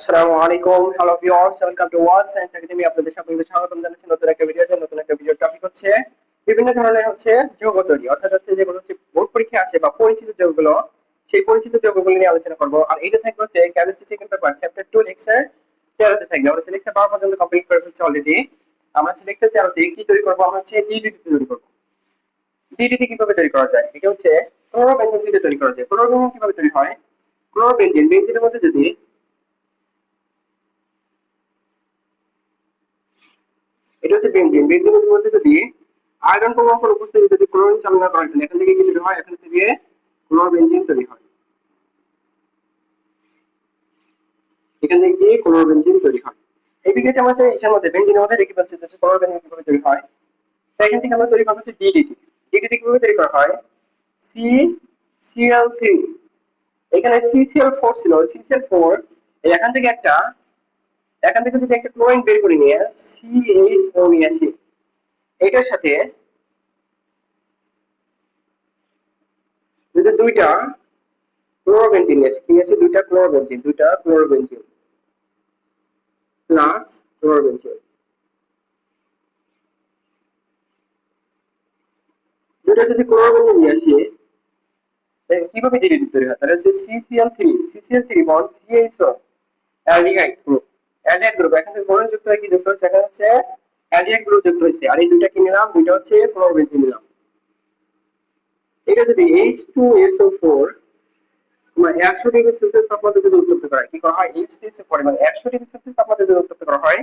আসসালামু আলাইকুম, hello viewers, welcome to world science academy. আপনাদের সকলকে স্বাগতম জানাচ্ছি নতুন একটা ভিডিওতে। নতুন একটা ভিডিও টপিক হচ্ছে বিভিন্ন ধরনের যৌগ তৈরি, অর্থাৎ যেগুলো বোর্ড পরীক্ষায় আসে বা পরিচিত যৌগগুলো, সেই পরিচিত যৌগগুলো নিয়ে আলোচনা করবো। আর এটা থাকবে chemistry second paper chapter 2 lecture 13 থাকবে। আমরা লেকচার 12 পর্যন্ত কমপ্লিট করে ফেলছি অলরেডি। আমরা লেকচার 13 কি তৈরি করবো? আমরা ডিডিটি তৈরি করবো। ডিডিটি কিভাবে তৈরি করা যায়? এটা ক্লোরোবেনজিন দিয়ে তৈরি করা যায়। ক্লোরোবেনজিন কিভাবে তৈরি হয়? বেনজিনের মধ্যে যদি এটা বেনজিনের মধ্যে যদি আয়রন পরমাণুর উপস্থিতি যদি ক্লোরিন চালনা করা হয়, এখান থেকে কি তৈরি হয়? এখান থেকে ক্লোরোবেনজিন তৈরি হয়। এখান থেকে কি ক্লোরোবেনজিন তৈরি হয়। এই বিক্রিয়াটা আমরা ইসের মধ্যে বেনজিনের মধ্যে দেখতে পাচ্ছি যে ক্লোরোবেনজিন কিভাবে তৈরি হয়। তো এখান থেকে আমরা তৈরি করব হচ্ছে ডিডিটি। ডিডিটি কিভাবে তৈরি করা হয়? সি সিএল3, এখানে সিসিএল4 ছিল, সিসিএল4 এখান থেকে যদি একটা ক্লোরিন বের করে নিয়ে সিএইচও নিয়ে আসি, এটার সাথে যদি দুইটা ক্লোরোবেনজিন কি আছে, দুইটা ক্লোরোবেনজিন প্লাস ক্লোরোবেনজিন, দুইটা যদি ক্লোরোবেনজিন নিয়ে আসি, কিভাবে ডিডিটি তৈরি হয়? তাহলে হচ্ছে সিসিএল3 বন্ড সিএইচও অ্যালডিহাইড গ্রুপ, এখান থেকে বোরন যুক্ত হয়, কি যুক্ত হচ্ছে? এখানে হচ্ছে অ্যালডিহাইড গ্রুপ যুক্ত হয়েছে। আর এই দুইটা কি নিলাম? দুইটা হচ্ছে ক্লোরোবেনজিন নিলাম। এটা যদি H2SO4 তোমার 100 ডিগ্রি সেলসিয়াস তাপমাত্রায় যদি উত্তপ্ত করা হয়, কি করা হয়? H2SO4 মানে 100 ডিগ্রি সেলসিয়াস তাপমাত্রায় যদি উত্তপ্ত করা হয়,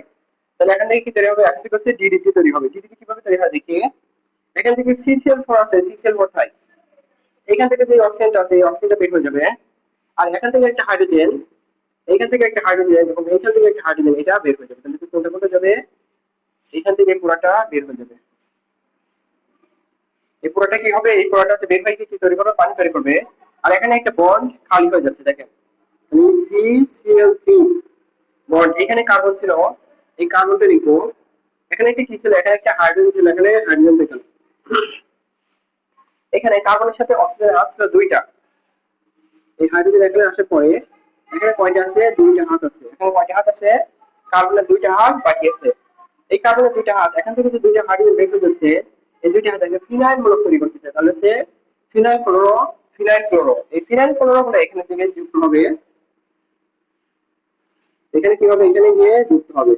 তাহলে এখান থেকে কি তৈরি হবে? এখান থেকে হচ্ছে ডিডিটি তৈরি হবে। ডিডিটি কিভাবে তৈরি হয় দেখি। এখান থেকে সিসিএল4 আছে, সিসিএল4 থাই, এখান থেকে যে অক্সিজেনটা আছে এই অক্সিজেনটা বের হয়ে যাবে। আর এখান থেকে একটা হাইড্রোজেন, এইখান থেকে একটা হাইড্রোজেন এবং এইখান থেকে একটা হাইড্রোজেন, এটা বের হয়ে যাবে। তাহলে কোনটা কোনটা যাবে? এখান থেকে পুরাটা বের হয়ে যাবে। এই পুরাটা কি হবে? এই পুরাটা হচ্ছে বের হয়ে কি তৈরি করবে? পানি তৈরি করবে। আর এখানে একটা বন্ড খালি হয়ে যাচ্ছে, দেখেন সিসিএল3 বন্ড, এখানে কার্বন ছিল, এই কার্বনটা লিখো। এখানে একটা কি ছিল? এখানে একটা হাইড্রোজেন ছিল, এখানে হাইড্রোজেন দেখেন। এখানে কার্বনের সাথে অক্সিজেন আসছিল দুইটা। এই হাইড্রোজেন এখানে আসার পরে এখানে কয়টা আছে? দুইটা হাত আছে। এখানে কয়টা হাত আছে? কার্বনের দুইটা হাত বাকি আছে। এই কার্বনের দুইটা হাত, এখান থেকে যে দুইটা হাইড্রোজেন বের হয়ে যাচ্ছে, এই দুইটা হাত এখানে ফিনাইল মূলক তৈরি করতেছে। তাহলে সে ফিনাইল ক্লোরো, এই ফিনাইল ক্লোরো গুলো এখানে থেকে যুক্ত হবে। এখানে কি হবে? এখানে গিয়ে যুক্ত হবে।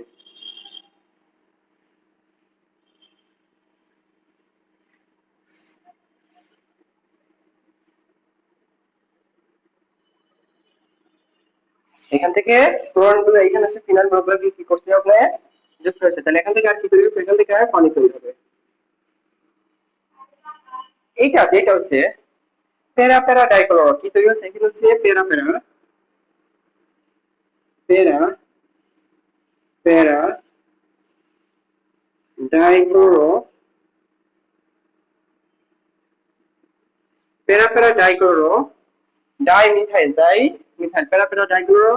এখান থেকে ক্লোরিন গুলো এখানে আছে, ফিনাইল মূলক গুলো কি করছে? আপনি যুক্ত হয়েছে। তাহলে এখান থেকে আর কি তৈরি হচ্ছে? এখান থেকে আর পানি তৈরি হবে। এইটা যেটা হচ্ছে প্যারা প্যারা ডাইক্লোরো, কি তৈরি হচ্ছে? এখানে হচ্ছে প্যারা প্যারা প্যারা প্যারা ডাইক্লোরো, প্যারা প্যারা ডাইক্লোরো ডাই মিথাইল, প্যারা প্যারা ডাইক্লোরো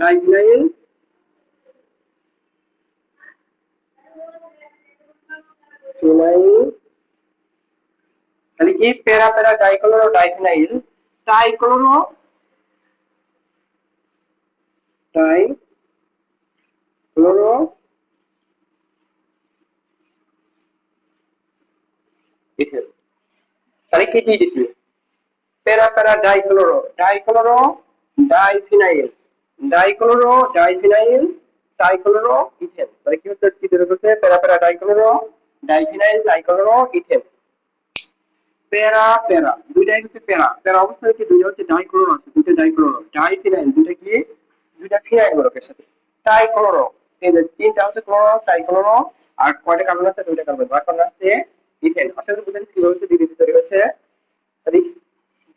ডাইমিথাইল ফিনাইল। তাহলে কি? Para para dichloro diphenyl trichloro trichloro ethane. তাহলে কি দিয়েছি? Para para dichloro diphenyl, diphenyl trichloro ethane. তাহলে কি হচ্ছে? কি তৈরি করছে? প্যারা para dichloro diphenyl trichloro ethane. প্যারা প্যারা দুইটাই হচ্ছে প্যারা প্যারা অবস্থায় কি? দুইটা হচ্ছে ডাইক্লোরো আছে, দুইটা ডাইক্লোরো। ডাইফিনাইল দুইটা কি? দুইটা ফিনাইল গ্রুপের সাথে। ট্রাইক্লোরো, এই যে তিনটা হচ্ছে ক্লোরো, ট্রাইক্লোরো। আর কয়টা কার্বন আছে? দুইটা কার্বন। কার্বন আছে ইথেন। আসলে বুঝেন কি হচ্ছে? ডিডিটি তৈরি হয়েছে।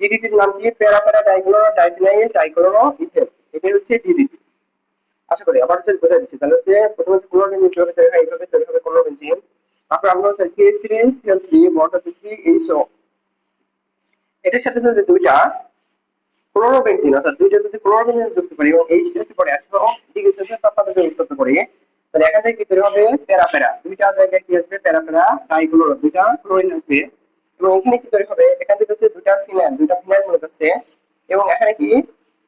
ডিডিটির নাম কি? Para para dichloro diphenyl trichloro ethane. এটাই হচ্ছে ডিডিটি। আশা করি আবার হচ্ছে বোঝা দিচ্ছি। তাহলে হচ্ছে প্রথমে হচ্ছে ক্লোরোবেনজিন কিভাবে তৈরি হয়, এইভাবে তৈরি হবে ক্লোরোবেনজিন। তারপর আমরা হচ্ছে CH3CL3 বন্ড হচ্ছে CHO, এটার সাথে যদি দুইটা ক্লোরোবেনজিন, অর্থাৎ দুইটা যদি ক্লোরোবেনজিন যুক্ত করি এবং H2SO পরে 100 ডিগ্রি সেলসিয়াস তাপমাত্রায় উত্তপ্ত করি, তাহলে এখান থেকে কি তৈরি হবে? প্যারা প্যারা দুইটা জায়গায় কি আসবে? প্যারা প্যারা ডাইক্লোরো, দুইটা ক্লোরিন আসবে। এবং এখানে কি তৈরি হবে? এখান থেকে হচ্ছে দুইটা ফিনাইল মূলত আছে। এবং এখানে কি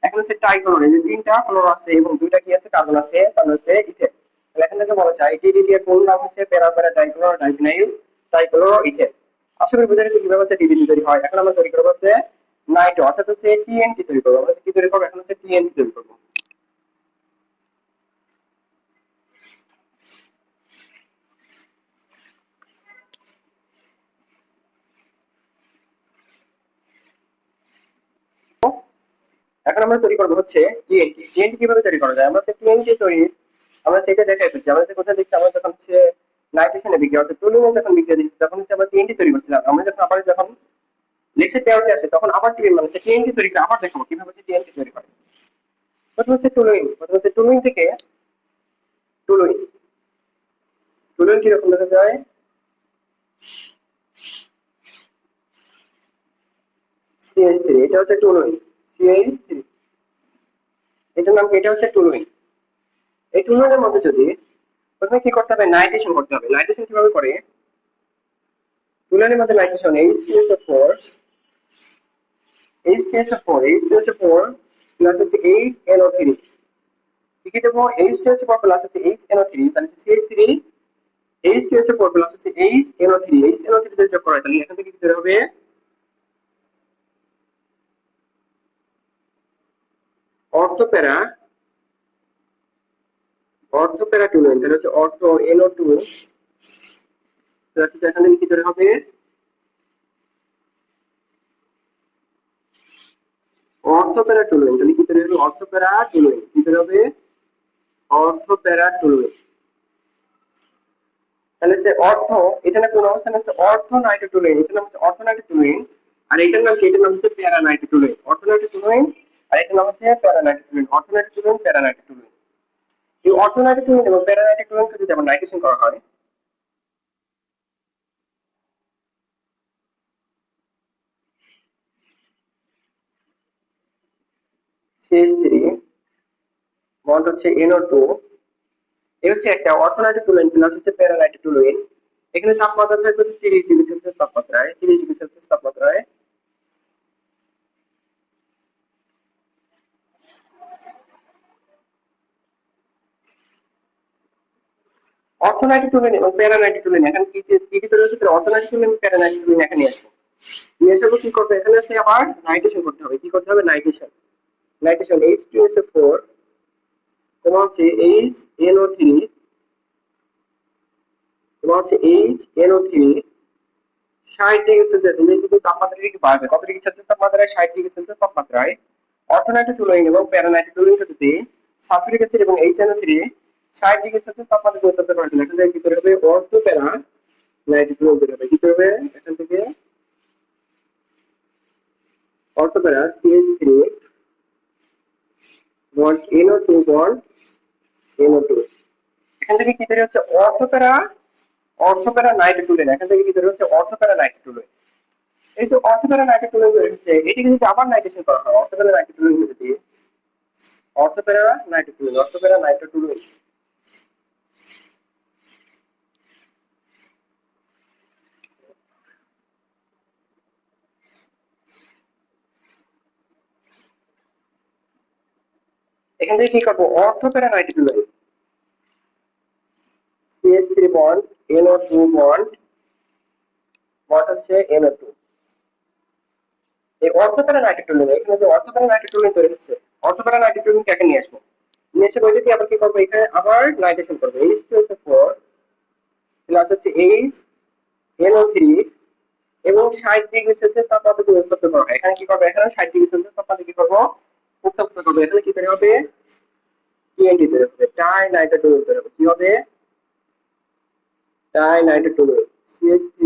এখন হচ্ছে ট্রাইক্লোরাইড, এই যে তিনটা ক্লোরো আছে এবং দুইটা কি আছে কার্বন আছে, তাহলে হচ্ছে ইথেন। তাহলে এখান থেকে বলা যায় ডিডিটি এর ফুল নাম হচ্ছে প্যারা para dichloro diphenyl trichloro ethane. আশা করি বুঝে গেছে কিভাবে হচ্ছে ডিডিটি তৈরি হয়। এখন আমরা তৈরি করবো হচ্ছে নাইট্রো, অর্থাৎ হচ্ছে টিএনটি তৈরি করবো। আমরা কি তৈরি করবো? এখন হচ্ছে টিএনটি তৈরি করবো। এখন আমরা তৈরি করবো হচ্ছে টিএনটি। টিএনটি কিভাবে তৈরি করা যায়? আমরা হচ্ছে টিএনটি তৈরি আমরা সেটা দেখাই দিচ্ছি। আমরা যে কোথায় দেখছি, আমরা যখন হচ্ছে নাইট্রেশনে বিক্রিয়া অর্থাৎ টুলুইনে যখন বিক্রিয়া দিচ্ছি তখন হচ্ছে আমরা টিএনটি তৈরি করছিলাম। আমরা যখন আবার যখন লেক্সে তেরোতে আসে তখন আবার টিএন মানে টিএনটি তৈরি করে আবার দেখাবো কিভাবে হচ্ছে টিএনটি তৈরি করে। প্রথম হচ্ছে টুলুইন, প্রথম হচ্ছে টুলুইন থেকে টুলুইন, টুলুইন কিরকম দেখা যায়? CH3, এটা হচ্ছে টুলুইন CH3, এটার নাম কি? এটা হচ্ছে টুলুইন। এই টুলুইনের মধ্যে যদি প্রথমে কি করতে হবে? নাইট্রেশন করতে হবে। নাইট্রেশন কিভাবে করে? টুলুইনের মধ্যে নাইট্রেশন H2SO4, H2SO4 প্লাস হচ্ছে HNO3, কি দেবো? H2SO4 প্লাস হচ্ছে HNO3, তাহলে CH3 H2SO4 প্লাস হচ্ছে HNO3, HNO3 যদি যোগ করা হয় তাহলে এখান থেকে কি বের হবে? অর্থোপ্যারা, অর্থোপ্যারা টুলুইন, তাহলে হচ্ছে অর্থো NO2 প্লাস হচ্ছে এখান থেকে কি বের হবে? অর্থোপ্যারা টুলুইন, তাহলে কি বের হবে? অর্থোপ্যারা টুলুইন, কি বের হবে? অর্থোপ্যারা টুলুইন। তাহলে হচ্ছে অর্থ, এখানে কোন অবস্থানে হচ্ছে অর্থ নাইট্রোটুলুইন, এটার নাম হচ্ছে অর্থ নাইট্রোটুলুইন, আর এটার নাম কি? এটার নাম হচ্ছে প্যারা নাইট্রোটুলুইন। অর্থ নাইট্রোটুলুইন আর এটার নাম হচ্ছে প্যারা নাইট্রোটুলুইন। অর্থ নাইট্রোটুলুইন, প্যারা নাইট্রোটুলুইন। এই অর্থ নাইট্রোটুলুইন এবং প্যারা নাইট্রোটুলুইনকে যদি আবার নাইট্রেশন করা হয় CH3 বন্ড হচ্ছে NO2, এই হচ্ছে একটা অর্থ নাইট্রোটুলুইন প্লাস হচ্ছে প্যারা নাইট্রোটুলুইন। এখানে তাপমাত্রা থাকবে 30°C তাপমাত্রায়, 30°C তাপমাত্রায়। অর্থনাইট্রোটুলিন এবং প্যারানাইট্রোটুলিন, এখানে কি কি তৈরি হচ্ছে? অর্থনাইট্রোটুলিন এবং প্যারানাইট্রোটুলিন এখানে আসবে। নিয়ে এসে কি করবে? এখানে আছে আবার নাইট্রেশন করতে হবে। কি করতে হবে? নাইট্রেশন। নাইট্রেশন H2SO4 তোমার হচ্ছে HNO3, তোমার হচ্ছে HNO3 60°C, কিন্তু তাপমাত্রা কি বাড়বে? কত ডিগ্রি সেলসিয়াস তাপমাত্রায়? 60°C তাপমাত্রায় অর্থনাইট্রোটুলিন এবং প্যারানাইট্রোটুলিন যদি সালফিউরিক অ্যাসিড এবং HNO3 60°C তাপমাত্রায় উত্তপ্ত করা হয় এখান থেকে কি করে হবে? অর্থ প্যারা নাইট্রোটুলিন তৈরি হবে। কি করবে? এখান থেকে অর্থোপ্যারা CH3 bond NO2 bond NO2, এখান থেকে কি তৈরি হচ্ছে? অর্থোপ্যারা, অর্থোপ্যারা নাইট্রোটুলিন, এখান থেকে কি তৈরি হচ্ছে? অর্থোপ্যারা নাইট্রোটুলিন। এই যে অর্থোপ্যারা নাইট্রোটুলিন তৈরি হচ্ছে, এটি কিন্তু আবার নাইট্রেশন করা হয়। অর্থোপ্যারা নাইট্রোটুলিন যদি অর্থোপ্যারা নাইট্রোটুলিন, অর্থোপ্যারা নাইট্রোটুলিন, এখান থেকে কি করবো? অর্থোপ্যারা নাইট্রোটুলিন CH3 bond NO2 bond bond হচ্ছে NO2, এই অর্থোপ্যারা নাইট্রোটুলিন, এখানে যে অর্থোপ্যারা নাইট্রোটুলিন তৈরি হচ্ছে, অর্থোপ্যারা নাইট্রোটুলিন কাকে নিয়ে আসবো? নিয়ে এসে ওইটাকে আবার কি করবো? এখানে আবার নাইট্রেশন করবো H2SO4 প্লাস হচ্ছে HNO3 এবং 60°C তাপমাত্রা উত্তপ্ত করা হয়। এখানে কি করবো? এখানে 60°C তাপমাত্রা কি করবো? উত্তপ্ত করবো। এখানে কি তৈরি হবে? টিএনটি তৈরি হবে, ডাই নাইট্রোটুলিন তৈরি হবে। কি হবে? Die নাইট্রোটুলিন CH3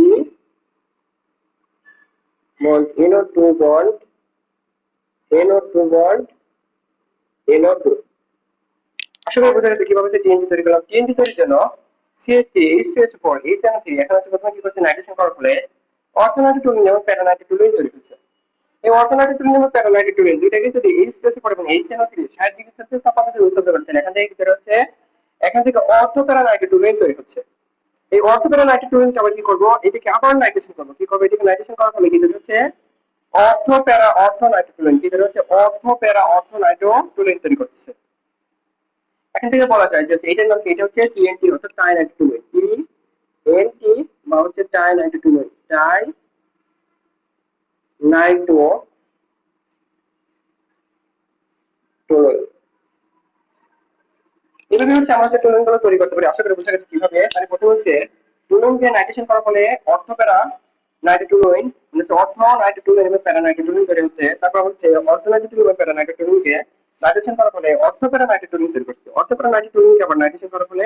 bond NO2 bond NO2 bond NO2। আসলে বোঝা গেছে কিভাবে টিএনটি তৈরি করলাম। টিএনটি তৈরির জন্য CH3 H2SO4 HNO3 এখানে হচ্ছে প্রথমে কি করছে? নাইট্রেশন করার ফলে অর্থনাইট্রোটুলিন এবং প্যারানাইট্রোটুলিন তৈরি হচ্ছে। এই অর্থনাইট্রোটুলিন এবং প্যারানাইট্রোটুলিন দুইটাকে যদি H2SO4 এবং HNO3 60°C তাপমাত্রায় উত্তপ্ত করতে এখান থেকে কি তৈরি হচ্ছে? এখান থেকে অর্থপ্যারানাইট্রোটুলিন তৈরি হচ্ছে। এই অর্থপ্যারানাইট্রোটুলিনকে আবার কি করবো? এটাকে আবার নাইট্রেশন করবো। কি করবো? এটাকে নাইট্রেশন করার ফলে কি তৈরি হচ্ছে? অর্থ প্যারা অর্থ নাইট্রোটুলিন কি হচ্ছে অর্থ প্যারা অর্থ নাইট্রোটুলিন তৈরি করতেছে। এখান থেকে বলা যায় যে এটার নাম কি, এটা হচ্ছে টিএনটি অর্থাৎ টাই নাইট্রোটুলিন, টিএনটি বা হচ্ছে টাই নাইট্রোটুলিন, টাই নাইট্রোটুলিন। এভাবে হচ্ছে আমরা হচ্ছে টুলুন গুলো তৈরি করতে পারি। আশা করি বুঝা গেছে কিভাবে। তাহলে প্রথমে হচ্ছে টুলুনকে নাইট্রেশন করার ফলে অর্থ প্যারা নাইট্রোটুলিন মানে অর্থ নাইট্রোটুলিন এবং প্যারা নাইট্রোটুলিন তৈরি হচ্ছে। তারপর হচ্ছে অর্থ নাইট্রোটুলিন এবং প্যারা নাইট্রোটুলিনকে নাইট্রেশন করার ফলে অর্থ প্যারা নাইট্রোটুলিন তৈরি করছে। অর্থ প্যারা নাইট্রোটুলিনকে আবার নাইট্রেশন করার ফলে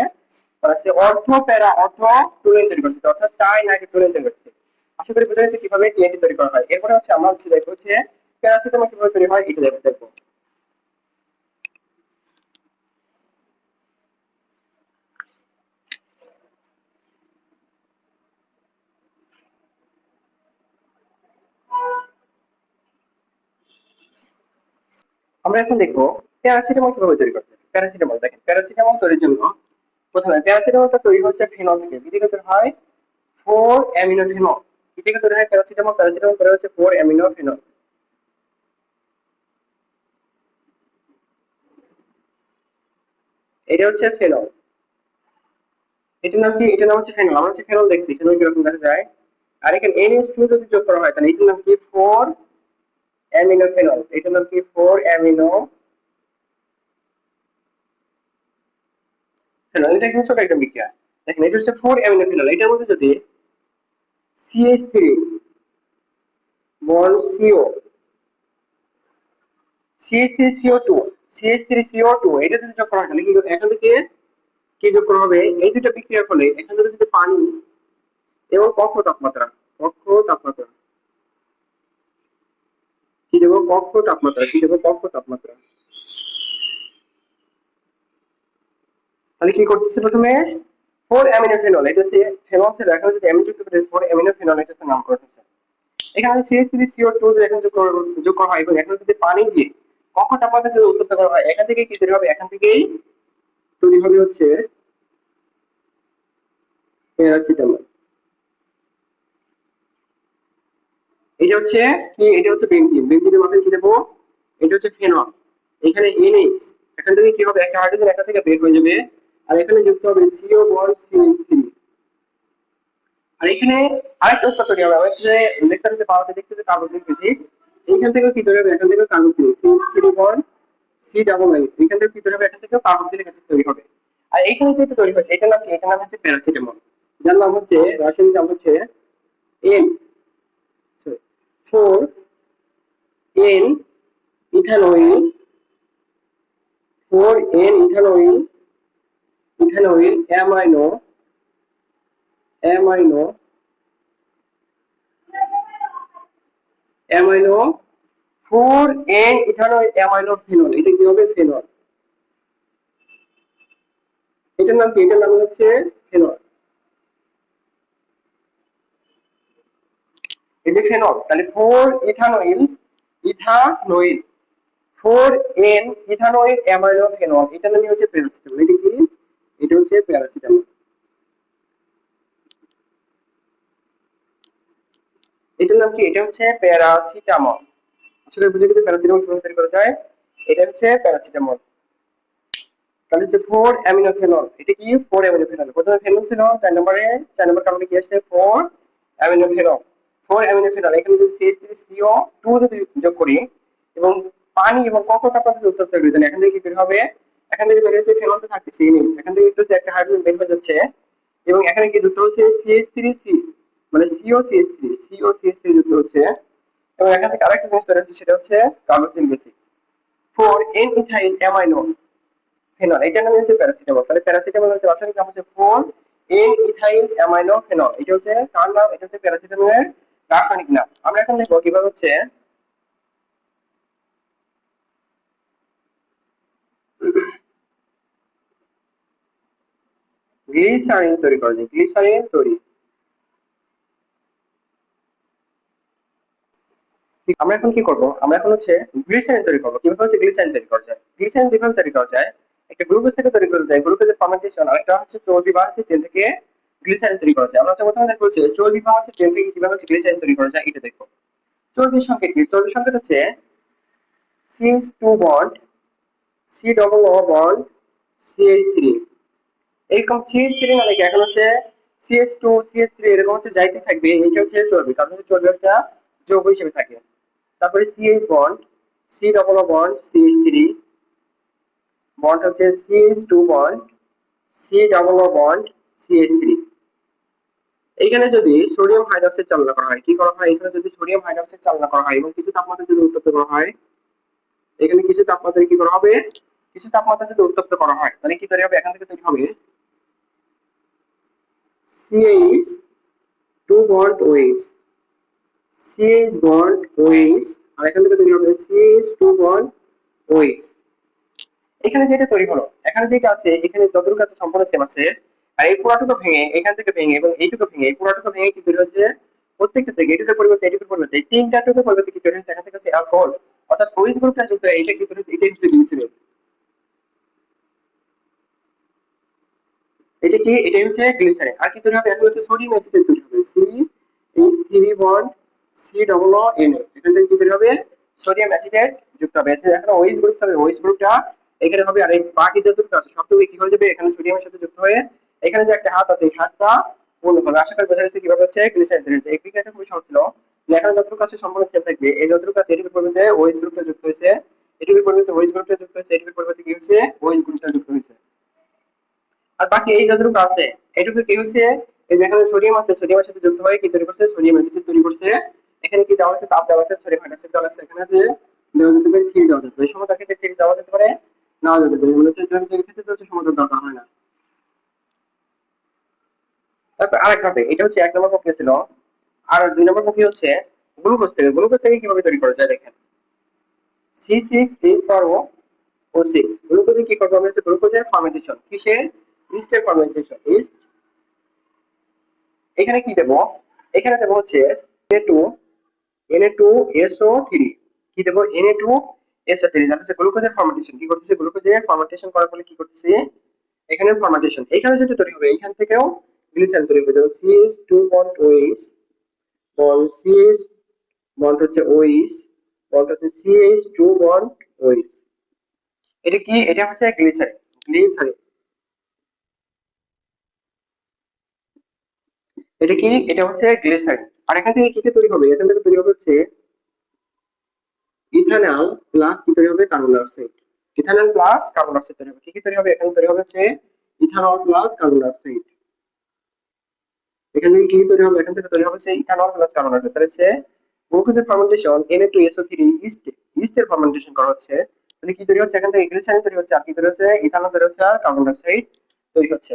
সে অর্থ প্যারা অর্থ টুলিন তৈরি করছে, অর্থাৎ টাই নাইট্রোটুলিন তৈরি করছে। আশা করি বুঝা গেছে কিভাবে টিএনটি তৈরি করা হয়। এরপরে হচ্ছে আমরা হচ্ছে দেখবো হচ্ছে প্যারাসিটামল কিভাবে তৈরি হয় এটা দেখবো। আমরা এখন দেখবো প্যারাসিটামল কিভাবে তৈরি করতে হয়। প্যারাসিটামল দেখেন, প্যারাসিটামল তৈরির জন্য প্রথমে প্যারাসিটামলটা তৈরি হচ্ছে ফেনল থেকে। কি থেকে তৈরি হয়? 4 অ্যামিনো ফেনল। কি থেকে তৈরি হয় প্যারাসিটামল? প্যারাসিটামল তৈরি হচ্ছে 4 অ্যামিনো ফেনল। এটা হচ্ছে ফেনল। এটার নাম কি? এটার নাম হচ্ছে ফেনল। আমরা হচ্ছে ফেনল দেখছি, ফেনল কিরকম দেখা যায়। আর এখানে NH2 যদি যোগ করা হয় তাহলে এটার নাম কি? 4 অ্যামিনো ফেনল। এটার নাম কি? 4 অ্যামিনো ফেনল। এটা কিন্তু ছোট একটা বিক্রিয়া। দেখেন এটা হচ্ছে 4 অ্যামিনো ফেনল। এটার মধ্যে যদি CH3 bond CO, CH3CO2, CH3CO2 এটা যদি যোগ করা হয় তাহলে কি এখান থেকে কি যোগ করা হবে? এই দুটো বিক্রিয়ার ফলে এখান থেকে যদি পানি এবং কক্ষ তাপমাত্রা, কক্ষ তাপমাত্রা কি দেবো? কক্ষ তাপমাত্রা কি দেবো? কক্ষ তাপমাত্রা। তাহলে কি করতেছে প্রথমে? 4 অ্যামিনো ফেনল, এটা হচ্ছে ফেনল ছিল, এখন যদি অ্যামিনো যুক্ত করে 4 অ্যামিনো ফেনল এটা হচ্ছে নাম করতেছে। এখানে CH3CO2 যদি এখন যোগ করা হয় এবং এখন যদি পানি দিয়ে কক্ষ তাপমাত্রা যদি উত্তপ্ত করা হয় এখান থেকে কি তৈরি হবে? এখান থেকেই তৈরি হবে হচ্ছে প্যারাসিটামল। এটা হচ্ছে কি? এটা হচ্ছে বেনজিন। বেনজিনের মাথায় কি দেবো? এটা হচ্ছে ফেনল। এখানে NH, এখান থেকে কি হবে? একটা হাইড্রোজেন এখান থেকে বের হয়ে যাবে আর এখানে যুক্ত হবে CO বন্ড CH3। আর এখানে আরেকটা উৎপাদ তৈরি হবে। আমরা যে লেকচারে যে পাওয়াতে দেখছি যে কার্বক্সিলিক অ্যাসিড, এইখান থেকে কি তৈরি হবে? এখান থেকে carboxylic CH3 bond C double আইস, এখান থেকে কি তৈরি হবে? এখান থেকে কার্বক্সিলিক অ্যাসিড তৈরি হবে। আর এইখানে যেটা তৈরি হচ্ছে এটার নাম কি? এটার নাম হচ্ছে প্যারাসিটামল, যার নাম হচ্ছে রাসায়নিক নাম হচ্ছে N 4 N ethanoyl, 4 N ethanoyl, ethanoyl amino, amino, amino 4 N ethanoyl amino phenol. এটা কি হবে? ফেনল। এটার নাম কি? এটার নাম হচ্ছে ফেনল। এই যে ফেনল, তাহলে 4 ইথানয়িল, ইথানয়িল 4 N ইথানয়িল অ্যামাইনো ফেনল, এটার নাম হচ্ছে প্যারাসিটামল। এটা কি? এটা হচ্ছে প্যারাসিটামল। এটার নাম কি? এটা হচ্ছে প্যারাসিটামল। আসলে বুঝে গেছে প্যারাসিটামল কিভাবে তৈরি করা যায়। এটা হচ্ছে প্যারাসিটামল। তাহলে হচ্ছে 4 অ্যামিনো ফেনল। এটা কি? 4 অ্যামিনো ফেনল। প্রথমে ফেনল ছিল, 4 নম্বরে 4 নম্বর কার্বনে কি আসছে? 4 অ্যামিনো ফেনল। 4 amino phenol. এখানে যদি CH3CO2 যদি যোগ করি এবং পানি এবং কক্ষ তাপমাত্রা উত্তপ্ত করি তাহলে এখান থেকে কি বের হবে? এখান থেকে বের হচ্ছে ফেনল তো থাকতেছে NH, এখান থেকে একটু একটা হাইড্রোজেন বের হয়ে যাচ্ছে এবং এখানে কি যুক্ত হচ্ছে CH3C, মানে COCH3 যুক্ত হচ্ছে এবং এখান থেকে আরেকটা জিনিস তৈরি হচ্ছে সেটা হচ্ছে carboxylic acid 4 N ethyl amino phenol. এটার নাম হচ্ছে প্যারাসিটামল। তাহলে প্যারাসিটামল হচ্ছে রাসায়নিক নাম হচ্ছে 4 N ইথাইল অ্যামাইনো ফেনল। এটা হচ্ছে কার নাম? এটা হচ্ছে প্যারাসিটামলের রাসায়নিক নাম। আমরা এখন দেখবো কিভাবে হচ্ছে গ্লিসারিন তৈরি করা যায়। গ্লিসারিন তৈরি আমরা এখন কি করব? আমরা এখন হচ্ছে গ্লিসারিন তৈরি করবো। কিভাবে হচ্ছে গ্লিসারিন তৈরি করা যায়? গ্লিসারিন কিভাবে তৈরি করা যায়? একটা গ্লুকোজ থেকে তৈরি করা যায়, গ্লুকোজের ফার্মেন্টেশন। আরেকটা হচ্ছে চর্বি বা হচ্ছে তেল থেকে গ্লিসারিন তৈরি করা যায়। আমরা হচ্ছে প্রথমে দেখবো হচ্ছে চর্বি বা হচ্ছে তেল থেকে কিভাবে হচ্ছে গ্লিসারিন তৈরি করা যায় এটা দেখবো। চর্বির সংকেত কি? চর্বির সংকেত হচ্ছে CH2 bond C double O bond CH3। এরকম CH3 মানে কি, এখন হচ্ছে CH2 CH3 এরকম হচ্ছে যাইতে থাকবে, এটা হচ্ছে চর্বি, কারণ হচ্ছে চর্বি একটা যৌগ হিসেবে থাকে। তারপরে CH bond C double O bond CH3 bond হচ্ছে CH2 bond C double O bond CH3। এখানে যদি সোডিয়াম হাইড্রক্সাইড চালনা করা হয়, কি করা হয়, এখানে যদি সোডিয়াম হাইড্রক্সাইড চালনা করা হয় এবং কিছু তাপমাত্রা যদি উত্তপ্ত করা হয়, এখানে কিছু তাপমাত্রায় কি করা হবে, কিছু তাপমাত্রা যদি উত্তপ্ত করা হয়, তাহলে কি তৈরি হবে, এখান থেকে তৈরি হবে CH2 bond OH, CH bond OH, আর এখান থেকে তৈরি হবে CH2 বন্ড OH। এখানে যেটা তৈরি হলো, এখানে যেটা আছে, এখানে যতটুকু আছে সম্পূর্ণ সেম আছে, আর এই পুরাটুকু ভেঙে, এখান থেকে ভেঙে এবং এইটুকু ভেঙে, এই পুরাটুকু ভেঙে কি তৈরি হচ্ছে, প্রত্যেকটা থেকে এটুকুর পরিবর্তে এটুকুর পরিবর্তে এই তিনটা টুকুর পরিবর্তে কি তৈরি হচ্ছে, এখান থেকে হচ্ছে অ্যালকোহল, অর্থাৎ OH গ্রুপটা যুক্ত হয়, এটা কি তৈরি হচ্ছে, এটা হচ্ছে গ্লিসারিন। এটা কি, এটা হচ্ছে গ্লিসারিন। আর কি তৈরি হবে, এখন হচ্ছে সোডিয়াম অ্যাসিটেট তৈরি হবে, CH3 bond C double O Na, এখান থেকে কি তৈরি হবে, সোডিয়াম অ্যাসিটেট যুক্ত হবে। এখন OH গ্রুপ সাথে OH গ্রুপটা এখানে হবে, আর এই বাকি যতটুকু আছে সবটুকু কি হয়ে যাবে, এখানে সোডিয়ামের সাথে যুক্ত হয়ে এখানে যে একটা হাত আছে, এই হাতটা পূর্ণ হবে। আশা করি বোঝা যাচ্ছে কিভাবে হচ্ছে গ্লিসারিন তৈরি হচ্ছে। এই বিক্রিয়াটা খুবই সহজ ছিল। এখানে যতটুকু আছে সম্পূর্ণ সেম থাকবে, এই যতটুকু আছে এটুকুর পরিবর্তে OH গ্রুপটা যুক্ত হয়েছে, এটুকুর পরিবর্তে OH গ্রুপটা যুক্ত হয়েছে, এটুকুর পরিবর্তে কি হচ্ছে, OH গ্রুপটা যুক্ত হয়েছে। আর বাকি এই যতটুকু আছে এটুকু কি হচ্ছে, এই যে এখানে সোডিয়াম আছে, সোডিয়ামের সাথে যুক্ত হয়ে কি তৈরি করছে, সোডিয়াম অ্যাসিড তৈরি করছে। এখানে কি দেওয়া আছে, তাপ দেওয়া আছে, সোডিয়াম হাইড্রোক্সাইড দেওয়া আছে, এখানে যে দেওয়া যেতে পারে, থ্রি দেওয়া যেতে পারে, এই সময় তাকে থ্রি দেওয়া যেতে পারে, নেওয়া যেতে পারে, মানে হচ্ছে জৈবিক ক্ষেত্রে হচ্ছে সমাধান দরকার হয় না। তারপর আরেকভাবে, এটা হচ্ছে এক নম্বর প্রক্রিয়া ছিল। আর দুই নম্বর প্রক্রিয়া হচ্ছে গ্লুকোজ থেকে কিভাবে তৈরি করা যায় দেখেন। C6H12O6, গ্লুকোজে কি করবো, আমরা হচ্ছে গ্লুকোজের ফার্মেন্টেশন, কিসের, ইস্টের ফার্মেন্টেশন, ইস্ট। এখানে কি দেবো, এখানে দেবো হচ্ছে Na2SO3, কি দেবো, Na2SO3, তাহলে হচ্ছে গ্লুকোজের ফার্মেন্টেশন কি করতেছে, গ্লুকোজের ফার্মেন্টেশন করার ফলে কি করতেছে, এখানে ফার্মেন্টেশন, এখানে যেটা তৈরি হবে, এখান থেকেও গ্লিসারিন তৈরি হবে, যেমন CH2 bond OH bond CH bond হচ্ছে OH বন্ড হচ্ছে CH2 বন্ড OH। এটা কি, এটা হচ্ছে গ্লিসারিন, গ্লিসারিন। এটা কি, এটা হচ্ছে গ্লিসারিন। আর এখান থেকে কি কি তৈরি হবে, এখান থেকে তৈরি হবে হচ্ছে ইথানল প্লাস কি তৈরি হবে, carbon die oxide. Ethanol plus carbon die oxide তৈরি হবে, কি কি তৈরি হবে, এখানে তৈরি হবে হচ্ছে ethanol plus carbon die oxide. এখান থেকে কি তৈরি হবে, এখান থেকে তৈরি হবে হচ্ছে ethanol plus carbon die oxide. তাহলে হচ্ছে গ্লুকোজের ফার্মেন্টেশন Na2SO3 ইস্টের ফার্মেন্টেশন করা হচ্ছে, তাহলে কি তৈরি হচ্ছে, এখান থেকে গ্লিসারিন তৈরি হচ্ছে, আর কি তৈরি হচ্ছে, ইথানল তৈরি হচ্ছে, আর কার্বন ডাই অক্সাইড তৈরি হচ্ছে।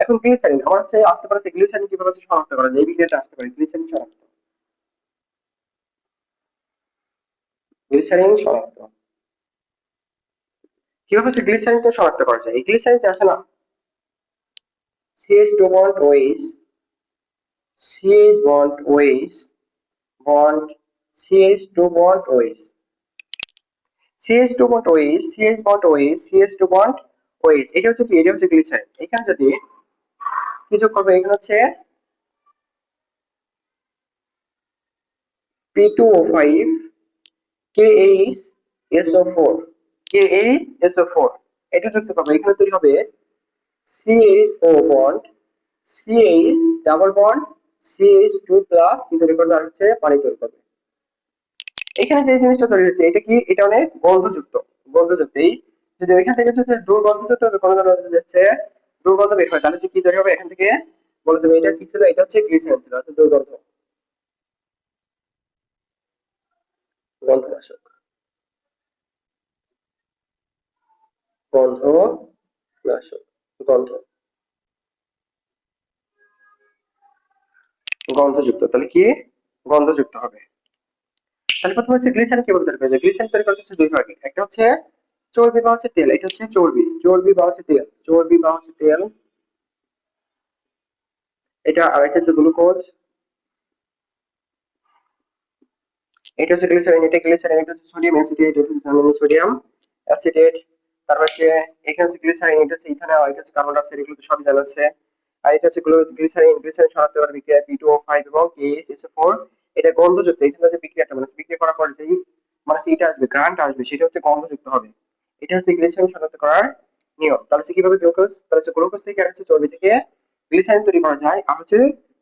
এখন গ্লিসারিন আমার হচ্ছে আসতে পারে, গ্লিসারিন কিভাবে হচ্ছে শনাক্ত করা যায়, এই বিক্রিয়াটা আসতে পারে গ্লিসারিন শনাক্ত, গ্লিসারিন শনাক্ত কিভাবে হচ্ছে গ্লিসারিনটা শনাক্ত করা যায়, এই গ্লিসারিন যে আছে না, CH2 bond OH, CH bond OH bond CH2 bond OH, CH2 bond OH, CH bond OH, CH2 bond OH, এটা হচ্ছে কি, এটা হচ্ছে গ্লিসারিন। এখানে যদি কি যোগ করবে, এখানে হচ্ছে P2O5 KHSO4, KHSO4 এটা যুক্ত করবে, এখানে তৈরি হবে CHO bond CH double bond CH2 plus কি তৈরি করবে, আর হচ্ছে পানি তৈরি করবে। এখানে যে জিনিসটা তৈরি হচ্ছে, এটা কি, এটা অনেক গন্ধযুক্ত, গন্ধযুক্ত। এই যদি এখান থেকে যদি দুর্গন্ধযুক্ত কোনো ধরনের হচ্ছে দুর্গন্ধ বের হয়, তাহলে কি তৈরি হবে, এখান থেকে বলা যাবে এটা কি ছিল, এটা হচ্ছে গ্লিসারিন ছিল, অর্থাৎ দুর্গন্ধ, গন্ধনাশক, গন্ধনাশক, গন্ধ, গন্ধযুক্ত, তাহলে কি, গন্ধযুক্ত হবে। তাহলে প্রথমে হচ্ছে গ্লিসারিন কিভাবে তৈরি করা যায়, গ্লিসারিন তৈরি করা হচ্ছে দুই ভাগে, একটা হচ্ছে চর্বি বা হচ্ছে তেল, এটা হচ্ছে চর্বি, চর্বি বা হচ্ছে তেল, চর্বি বা হচ্ছে তেল এটা, আর একটা হচ্ছে গ্লুকোজ, এটা হচ্ছে গ্লিসারিন, এটা গ্লিসারিন, এটা হচ্ছে সোডিয়াম অ্যাসিটেট, এটা হচ্ছে সোডিয়াম অ্যাসিটেট। তারপর হচ্ছে এখানে হচ্ছে গ্লিসারিন, এটা হচ্ছে ইথানল, এটা হচ্ছে কার্বন ডাই অক্সাইড, এগুলো তো সবই জানা আছে। আর এটা হচ্ছে গ্লিসারিন, গ্লিসারিন শনাক্ত করার বিক্রিয়া P2O5 এবং KHSO4, এটা গন্ধযুক্ত, এখানে যে বিক্রিয়াটা মানে বিক্রিয়া করার পর যেই মানে এটা আসবে, গ্রানটা আসবে, সেটা হচ্ছে গন্ধযুক্ত হবে। এটা হচ্ছে গ্লিসারিন শনাক্ত করার নিয়ম। তাহলে হচ্ছে কিভাবে গ্লুকোজ, তাহলে হচ্ছে গ্লুকোজ থেকে আর হচ্ছে চর্বি থেকে গ্লিসারিন তৈরি করা যায়, আর হচ্ছে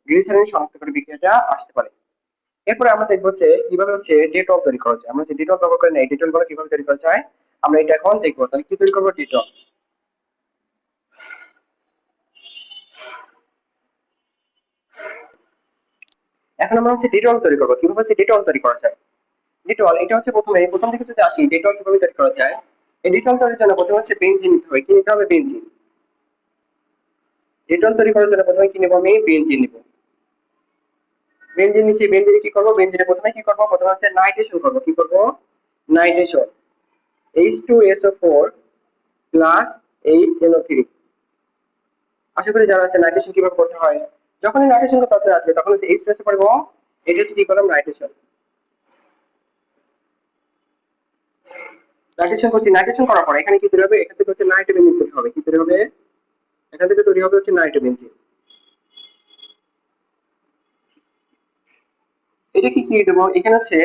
গ্লিসারিন শনাক্ত করে বিক্রিয়াটা আসতে পারে। এরপরে আমরা দেখবো হচ্ছে কিভাবে হচ্ছে ডেটল তৈরি করা যায়। আমরা যে ডেটল ব্যবহার করি না, এই ডেটল গুলো কিভাবে তৈরি করা যায় আমরা এটা এখন দেখবো। তাহলে কি তৈরি করবো? ডেটল। এখন আমরা হচ্ছে ডেটল তৈরি করবো। কিভাবে হচ্ছে ডেটল তৈরি করা যায়? ডেটল এটা হচ্ছে প্রথম দিকে যদি আসি, ডেটল কিভাবে তৈরি করা যায়? এই ডেটল তৈরির জন্য প্রথমে হচ্ছে বেনজিন নিতে হবে। কি নিতে হবে? বেনজিন। ডেটল তৈরি করার জন্য প্রথমে কি নেবো? আমি বেনজিন নিবো। বেনজিন নিচ্ছি, বেনজিনে কি করবো? বেনজিনে প্রথমে কি করবো? প্রথমে হচ্ছে নাইট্রেশন করবো। কি করবো? নাইট্রেশন। H2SO4 plus HNO3। আশা করি জানা আছে নাইট্রেশন কিভাবে করতে হয়। যখনই নাইট্রেশন তত্ত্বে আসবে তখন হচ্ছে H2SO করবো, এটা হচ্ছে কি করলাম? নাইট্রেশন। নাইট্রেশন করছি, নাইট্রেশন করার পর এখানে কি তৈরি হবে? এখান থেকে হচ্ছে নাইট্রোবেনজিন তৈরি হবে। কি তৈরি হবে? এখান থেকে তৈরি হবে হচ্ছে নাইট্রোবেনজিন। এটা কি কি দেবো? এখানে হচ্ছে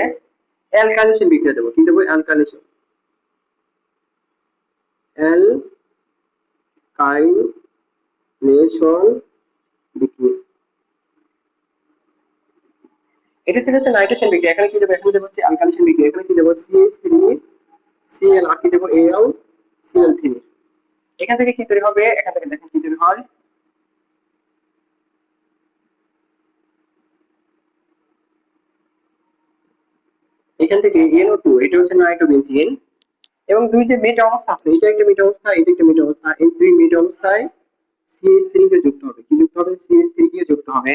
অ্যালকাইলেশন বিক্রিয়া দেবো। কি দেবো? অ্যালকাইলেশন। অ্যালকাইলেশন বিক্রিয়া। এটা ছিল হচ্ছে নাইট্রেশন বিক্রিয়া। এখানে কি দেবো? এখানে দেবো হচ্ছে অ্যালকাইলেশন বিক্রিয়া। এখানে কি দেবো? CH3 Cl, আর কি দেবো? AlCl3। এখান থেকে কি তৈরি হবে? এখান থেকে দেখেন কি তৈরি হয়। এখান থেকে NO2, এটা হচ্ছে নাইট্রোবেনজিন, এবং দুই যে মেটা অবস্থা আছে, এটা একটা মেটা অবস্থা, এটা একটা মেটা অবস্থা, এই দুই মেটা অবস্থায় CH3 কে যুক্ত হবে। কি যুক্ত হবে? CH3 কে যুক্ত হবে।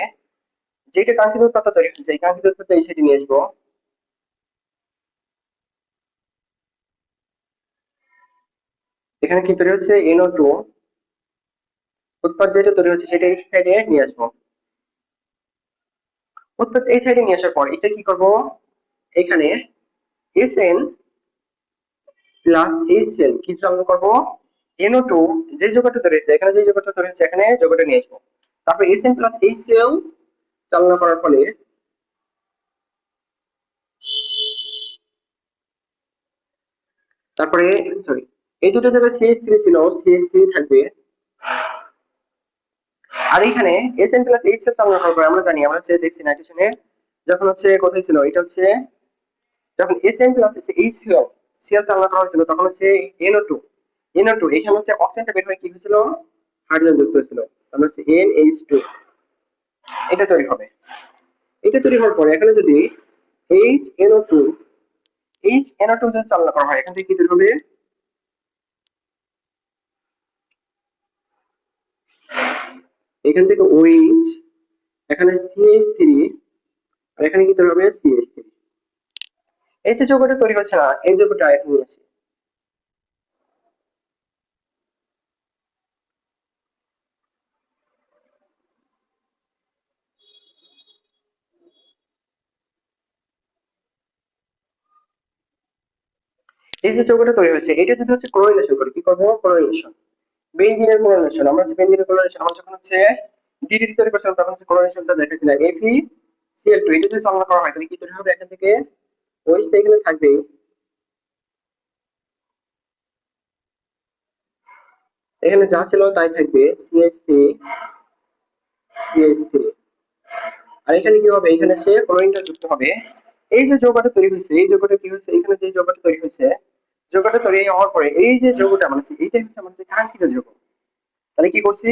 যেটা কাঙ্ক্ষিত উৎপাদটা তৈরি হচ্ছে, এই কাঙ্ক্ষিত উৎপাদটা এই সাইডে নিয়ে আসবো। এখানে কি তৈরি হচ্ছে? NO2 উৎপাদ যেটা তৈরি হচ্ছে সেটা এই সাইডে নিয়ে আসবো। উৎপাদ এই সাইডে নিয়ে আসার পর এটা কি করব? এখানে SN প্লাস HCl কি চালনা করব? NO2 যে যৌগটা তৈরি হচ্ছে, এখানে যে যৌগটা তৈরি হচ্ছে এখানে যৌগটা নিয়ে আসবো। তারপর SN প্লাস HCl চালনা করার ফলে তারপরে সরি, এই দুটো জায়গায় CH3 ছিল, CH3 থাকবে। আর এখানে SN প্লাস HCl চালনা করার পরে আমরা জানি, আমরা হচ্ছে দেখছি নাইট্রেশনে যখন হচ্ছে কোথায় ছিল, এটা হচ্ছে যখন SN প্লাস HCl চালনা করা হয়েছিল তখন হচ্ছে NO2, এখানে হচ্ছে অক্সিজেনটা বের হয়ে কি হয়েছিল? হাইড্রোজেন যুক্ত হয়েছিল। তাহলে হচ্ছে NH2, এটা তৈরি হবে। এটা তৈরি হওয়ার পরে এখানে যদি HNO2 যদি চালনা করা হয়, এখান থেকে কি তৈরি হবে? এখান থেকে OH, এখানে CH3, আর এখানে কি তৈরি হবে? CH3। এই যে যৌগটা তৈরি হচ্ছে না, এই যৌগটা এখানে আছে। এই যে যৌগটা তৈরি হয়েছে এটা যদি হচ্ছে ক্লোরিনেশন করি, কি করবো? ক্লোরিনেশন। বেনজিনের ক্লোরিনেশন, আমরা হচ্ছে বেনজিনের ক্লোরিনেশন, আমরা যখন হচ্ছে ডিডিটি তৈরি করছিলাম তখন হচ্ছে ক্লোরিনেশনটা দেখেছিলাম। FeCl2 এটা যদি চালনা করা হয় তাহলে কি তৈরি হবে? এখান থেকে OH টা এখানে থাকবে, এখানে যা ছিল তাই থাকবে, CH3, আর এখানে কি হবে? এখানে সে ক্লোরিনটা যুক্ত হবে। এই যে যৌগটা তৈরি হয়েছে, এই যৌগটা কি হয়েছে? এখানে যে যৌগটা তৈরি হয়েছে, যৌগটা তৈরি হওয়ার পরে এই যে যৌগটা মানে এইটাই হচ্ছে আমাদের কাঙ্ক্ষিত যৌগ। তাহলে কি করছি?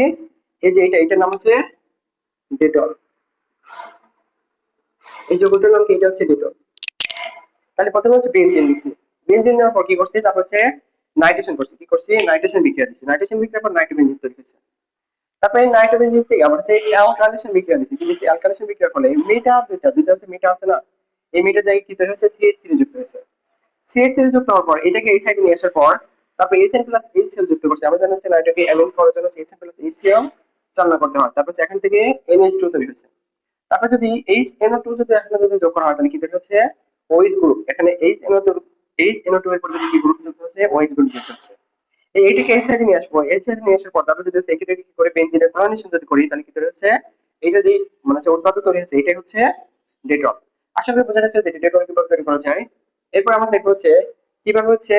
এই যে এটার নাম হচ্ছে ডেটল। এই যৌগটার নাম কি? এটা হচ্ছে ডেটল। তাহলে প্রথমে হচ্ছে বেনজিন দিছি, বেনজিন নেওয়ার পর কি করছি? তারপর হচ্ছে নাইট্রেশন করছি। কি করছি? নাইট্রেশন বিক্রিয়া দিছি, নাইট্রেশন বিক্রিয়ার পর নাইট্রোবেনজিন তৈরি হয়েছে। তারপরে এই নাইট্রোবেনজিন থেকে আবার সেই অ্যালকাইলেশন বিক্রিয়া দিছি। কি দিছি? অ্যালকাইলেশন বিক্রিয়ার ফলে মেটা দুইটা দুইটা হচ্ছে মেটা আছে না, এই মেটা জায়গায় কি তৈরি হচ্ছে? CH3 যুক্ত হয়েছে। CH3 যুক্ত হওয়ার পর এটাকে এই সাইডে নিয়ে আসার পর তারপর SN প্লাস HCl যুক্ত করছে। আমরা জানি হচ্ছে নাইট্রোকে অ্যামিন করার জন্য SN প্লাস HCl চালনা করতে হয়। তারপর এখান থেকে NH2 তৈরি হচ্ছে। তারপর যদি HNO2 যদি এখানে যদি যোগ করা হয় তাহলে কি তৈরি হচ্ছে? OH group. এখানে HNO2 এর পর যদি কি গ্রুপ যুক্ত হচ্ছে? OH গ্রুপ যুক্ত হচ্ছে। এইটাকে এই সাইডে নিয়ে আসবো, এই সাইডে নিয়ে আসার পর তারপর যদি এটাকে কি করে বেনজিনের ক্লোরিনেশন যদি করি তাহলে কি তৈরি হচ্ছে? এটা যে মানে হচ্ছে উৎপাদ তৈরি হচ্ছে এটাই হচ্ছে ডেটল। আশা করি বোঝা যাচ্ছে যে ডেটল কিভাবে তৈরি করা যায়। এরপর আমরা দেখবো হচ্ছে কিভাবে হচ্ছে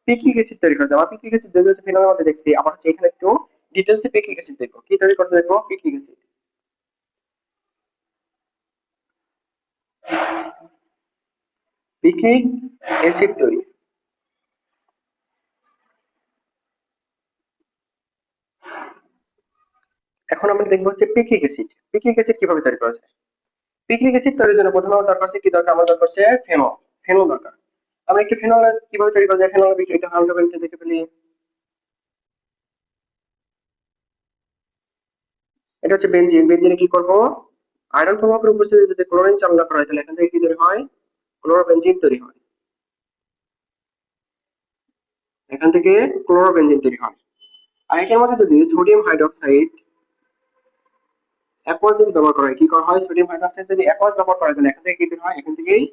পিকনিক অ্যাসিড তৈরি করা যায়। আমরা পিকনিক অ্যাসিড যেগুলো হচ্ছে ফিনালের মধ্যে দেখছি, আবার হচ্ছে এখানে একটু ডিটেলসে পিকনিক অ্যাসিড দেখবো কি তৈরি করতে, দেখবো পিকনিক অ্যাসিড। পিকনিক অ্যাসিড তৈরি, এখন আমরা দেখবো হচ্ছে পিকনিক অ্যাসিড। পিকনিক অ্যাসিড কিভাবে তৈরি করা যায়। পিকনিক অ্যাসিড তৈরির জন্য প্রথমে আমার দরকার হচ্ছে কি দরকার, আমার দরকার হচ্ছে ফেনল। ফেনল দরকার। আমরা একটু ফেনল কিভাবে তৈরি করা যায়, ফেনল বিক্রিটা হালকা করে দেখে ফেলি। এটা হচ্ছে বেনজিন। বেনজিনে কি করব, আয়রন পরমাণুর উপস্থিতিতে যদি ক্লোরিন চালনা করা হয় তাহলে এখান থেকে কি তৈরি হয়, ক্লোরোবেনজিন তৈরি হয়। এখান থেকে ক্লোরোবেনজিন তৈরি হয়। আর এটার মধ্যে যদি সোডিয়াম হাইড্রোক্সাইড অ্যাকোয়াস যদি ব্যবহার করা হয়, কি করা হয়, সোডিয়াম হাইড্রোক্সাইড যদি অ্যাকোয়াস ব্যবহার করা হয় তাহলে এখান থেকে কি তৈরি হয়, এখান থেকেই